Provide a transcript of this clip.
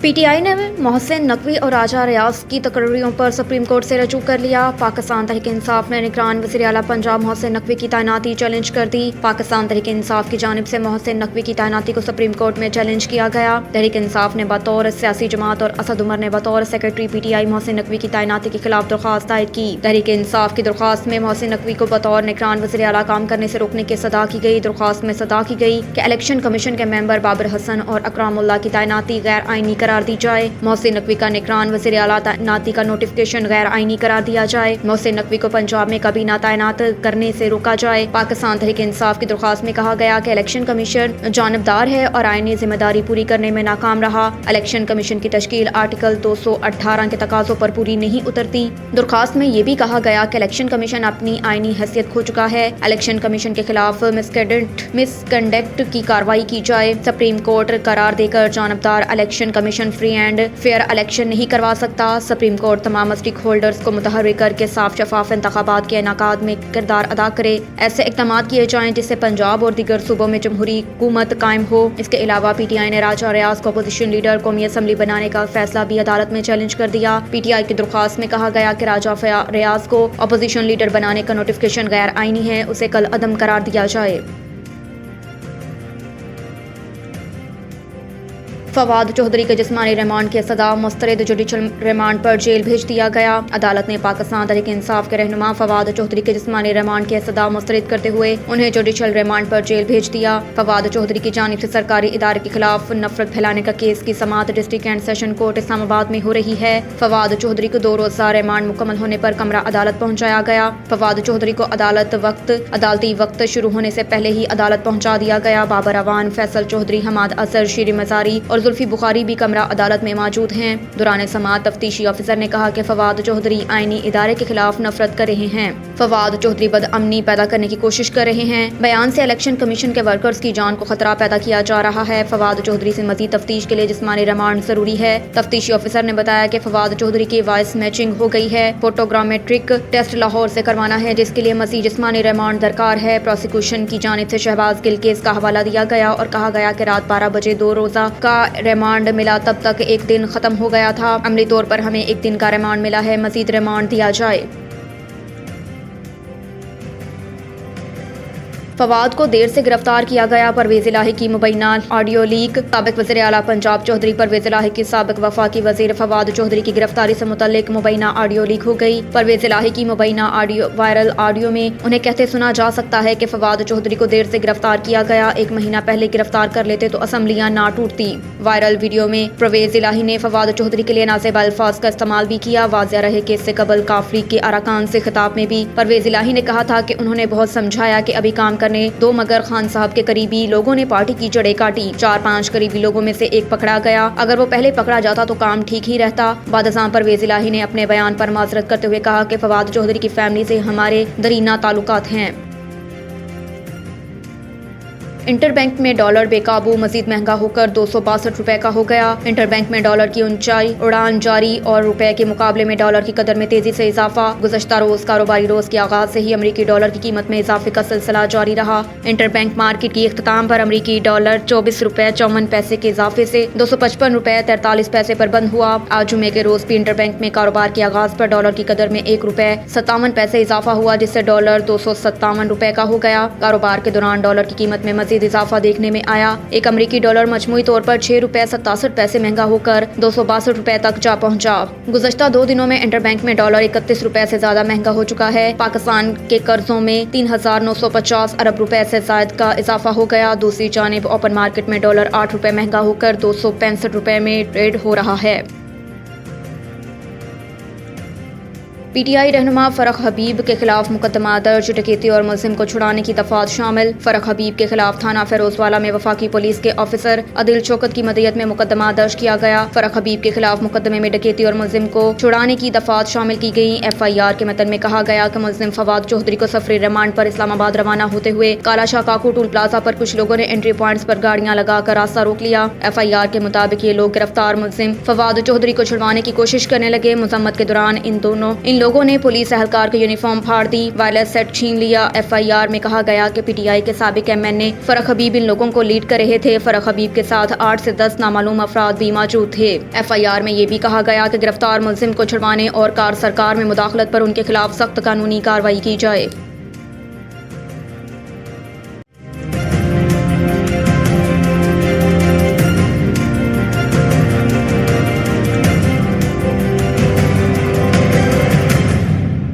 P T I نے محسن نقوی اور راجہ ریاض کی تقرریوں پر سپریم کورٹ سے رجوع کر لیا۔ پاکستان تحریک انصاف نے نگران وزیر اعلیٰ پنجاب محسن نقوی کی تعیناتی چیلنج کر دی۔ پاکستان تحریک انصاف کی جانب سے محسن نقوی کی تعیناتی کو سپریم کورٹ میں چیلنج کیا گیا۔ تحریک انصاف نے بطور سیاسی جماعت اور اسد عمر نے بطور secretary P T I Mohsin Naqvi کی تعیناتی کے خلاف درخواست دائر کی۔ تحریک انصاف کی درخواست میں محسن نقوی کو بطور نگران وزیر اعلیٰ کام کرنے سے روکنے کی صدا کی گئی۔ درخواست میں صدا کی گئی کہ الیکشن کمیشن کے ممبر بابر حسن اور اکرام اللہ کی تعیناتی غیر آئینی قرار دی جائے۔ محسن نقوی کا نگران وزیر اعلیٰ تعیناتی کا نوٹیفکیشن غیر آئینی قرار دیا جائے۔ محسن نقوی کو پنجاب میں کابینہ تعینات کرنے سے روکا جائے۔ پاکستان تحریک انصاف کی درخواست میں کہا گیا کہ الیکشن کمیشن جانبدار ہے اور آئینی ذمہ داری پوری کرنے میں ناکام رہا۔ الیکشن کمیشن کی تشکیل آرٹیکل 218 کے تقاضوں پر پوری نہیں اترتی۔ درخواست میں یہ بھی کہا گیا کہ الیکشن کمیشن اپنی آئینی حیثیت کھو چکا ہے۔ الیکشن کمیشن کے خلاف مس کنڈکٹ کی کارروائی کی جائے۔ سپریم کورٹ قرار دے کر جانبدار election commission free and fair election نہیں کروا سکتا۔ سپریم کورٹ تمام اسٹیک ہولڈرز کو متحرک کر کے صاف شفاف انتخابات کے انعقاد میں کردار ادا کرے۔ ایسے اقدامات کیے جائیں جس سے پنجاب اور دیگر صوبوں میں جمہوری حکومت قائم ہو۔ اس کے علاوہ پی ٹی آئی نے راجہ ریاض کو اپوزیشن لیڈر قومی اسمبلی بنانے کا فیصلہ بھی عدالت میں چیلنج کر دیا۔ پی ٹی آئی کی درخواست میں کہا گیا کہ راجہ ریاض کو اپوزیشن لیڈر بنانے کا نوٹیفکیشن غیر آئینی ہے، اسے کل عدم قرار دیا جائے۔ فواد چوہدری کے جسمانی ریمانڈ کی سزا مسترد جوڈیشل ریمانڈ پر جیل بھیج دیا گیا۔ عدالت نے پاکستان تحریک انصاف کے رہنما فواد چوہدری کے جسمانی ریمانڈ کی سزا مسترد کرتے ہوئے انہیں جوڈیشل ریمانڈ پر جیل بھیج دیا۔ فواد چوہدری کی جانب سے سرکاری ادارے کے خلاف نفرت پھیلانے کا کیس کی سماعت ڈسٹرکٹ اینڈ سیشن کورٹ اسلام آباد میں ہو رہی ہے۔ فواد چوہدری کو 2 روزہ ریمانڈ مکمل ہونے پر کمرہ عدالت پہنچایا گیا۔ فواد چوہدری کو عدالتی وقت شروع ہونے سے پہلے ہی عدالت پہنچا دیا گیا۔ بابر اوان، فیصل چوہدری، حماد اظہر، شیری مزاری اور زلفی بخاری بھی کمرہ عدالت میں موجود ہیں۔ دوران سماعت تفتیشی افسر نے کہا کہ فواد چوہدری آئینی ادارے کے خلاف نفرت کر رہے ہیں۔ فواد چوہدری بدامنی پیدا کرنے کی کوشش کر رہے ہیں۔ بیان سے الیکشن کمیشن کے ورکرز کی جان کو خطرہ پیدا کیا جا رہا ہے۔ فواد چوہدری سے مزید تفتیش کے لیے جسمانی ریمانڈ ضروری ہے۔ تفتیشی افسر نے بتایا کہ فواد چوہدری کی وائس میچنگ ہو گئی ہے۔ فوٹوگرامیٹرک ٹیسٹ لاہور سے کروانا ہے، جس کے لیے مزید جسمانی ریمانڈ درکار ہے۔ پروسیکیوشن کی جانب سے شہباز گل کیس کا حوالہ دیا گیا اور کہا گیا کہ رات 12 بجے 2 روزہ کا ریمانڈ ملا، تب تک ایک دن ختم ہو گیا تھا۔ عملی طور پر ہمیں 1 دن کا ریمانڈ ملا ہے، مزید ریمانڈ دیا جائے۔ فواد کو دیر سے گرفتار کیا گیا۔ پرویز الہی کی مبینہ آڈیو لیک۔ سابق وزیر اعلیٰ پنجاب چوہدری پرویز الہی کی سابق وفاقی وزیر فواد چوہدری کی گرفتاری سے متعلق مبینہ آڈیو لیک ہو گئی۔ پرویز الہی کی مبینہ وائرل آڈیو میں انہیں کہتے سنا جا سکتا ہے کہ فواد چوہدری کو دیر سے گرفتار کیا گیا، 1 مہینہ پہلے گرفتار کر لیتے تو اسمبلیاں نہ ٹوٹتی۔ وائرل ویڈیو میں پرویز الہی نے فواد چوہدری کے لیے نازیبا الفاظ کا استعمال بھی کیا۔ واضح رہے کہ اس سے قبل کاف لیگ کے ارکان سے خطاب میں بھی پرویز الہی نے کہا تھا کہ انہوں نے بہت سمجھایا کہ ابھی کام کرنے دو، مگر خان صاحب کے قریبی لوگوں نے پارٹی کی جڑیں کاٹی۔ 4-5 قریبی لوگوں میں سے ایک پکڑا گیا، اگر وہ پہلے پکڑا جاتا تو کام ٹھیک ہی رہتا۔ بعد ازاں پرویز الہی نے اپنے بیان پر معذرت کرتے ہوئے کہا کہ فواد چوہدری کی فیملی سے ہمارے درینہ تعلقات ہیں۔ انٹر بینک میں ڈالر بے قابو مزید مہنگا ہو کر 262 روپے کا ہو گیا۔ انٹر بینک میں ڈالر کی اونچائی اڑان جاری اور روپے کے مقابلے میں ڈالر کی قدر میں تیزی سے اضافہ۔ گزشتہ روز کاروباری روز کے آغاز سے ہی امریکی ڈالر کی قیمت میں اضافے کا سلسلہ جاری رہا۔ انٹر بینک مارکیٹ کی اختتام پر امریکی ڈالر 24 روپے 54 پیسے کے اضافے سے 255 روپے 43 پیسے پر بند ہوا۔ آج جمعے کے روز بھی انٹر بینک میں کاروبار کے آغاز پر ڈالر کی قدر میں 1 روپے 57 پیسے اضافہ ہوا، جس سے ڈالر 257 روپے کا ہو گیا۔ کاروبار کے دوران ڈالر کی قیمت میں مزید اضافہ دیکھنے میں آیا۔ ایک امریکی ڈالر مجموعی طور پر 6 روپے 67 پیسے مہنگا ہو کر 262 روپے تک جا پہنچا۔ گزشتہ 2 دنوں میں انٹر بینک میں ڈالر 31 روپے سے زیادہ مہنگا ہو چکا ہے۔ پاکستان کے قرضوں میں 3950 ارب روپے سے زائد کا اضافہ ہو گیا۔ دوسری جانب اوپن مارکیٹ میں ڈالر 8 روپے مہنگا ہو کر 265 روپے میں ٹریڈ ہو رہا ہے۔ پی ٹی آئی رہنما فرق حبیب کے خلاف مقدمہ درج، ڈکیتی اور ملزم کو چھڑانے کی دفعات شامل۔ فرق حبیب کے خلاف تھانہ فیروز والا میں وفاقی پولیس کے آفیسر عادل شوکت کی مدیت میں مقدمہ درج کیا گیا۔ فرق حبیب کے خلاف مقدمے میں ڈکیتی اور ملزم کو چھڑانے کی دفعات شامل کی گئیں۔ ایف آئی آر کے متن میں کہا گیا کہ ملزم فواد چوہدری کو سفری ریمانڈ پر اسلام آباد روانہ ہوتے ہوئے کالا شاہ کاکو ٹول پلازا پر کچھ لوگوں نے انٹری پوائنٹس پر گاڑیاں لگا کر راستہ روک لیا۔ ایف آئی آر کے مطابق یہ لوگ گرفتار ملزم فواد چوہدری کو چھڑوانے کی کوشش کرنے لگے۔ مذمت کے دوران ان لوگوں نے پولیس اہلکار کی یونیفارم پھاڑ دی، وائرلیس سیٹ چھین لیا۔ FIR میں کہا گیا کہ PTI کے سابق MN فرق حبیب ان لوگوں کو لیڈ کر رہے تھے۔ فرق حبیب کے ساتھ 8 سے 10 نامعلوم افراد بھی موجود تھے۔ FIR میں یہ بھی کہا گیا کہ گرفتار ملزم کو چھڑوانے اور کار سرکار میں مداخلت پر ان کے خلاف سخت قانونی کارروائی کی جائے۔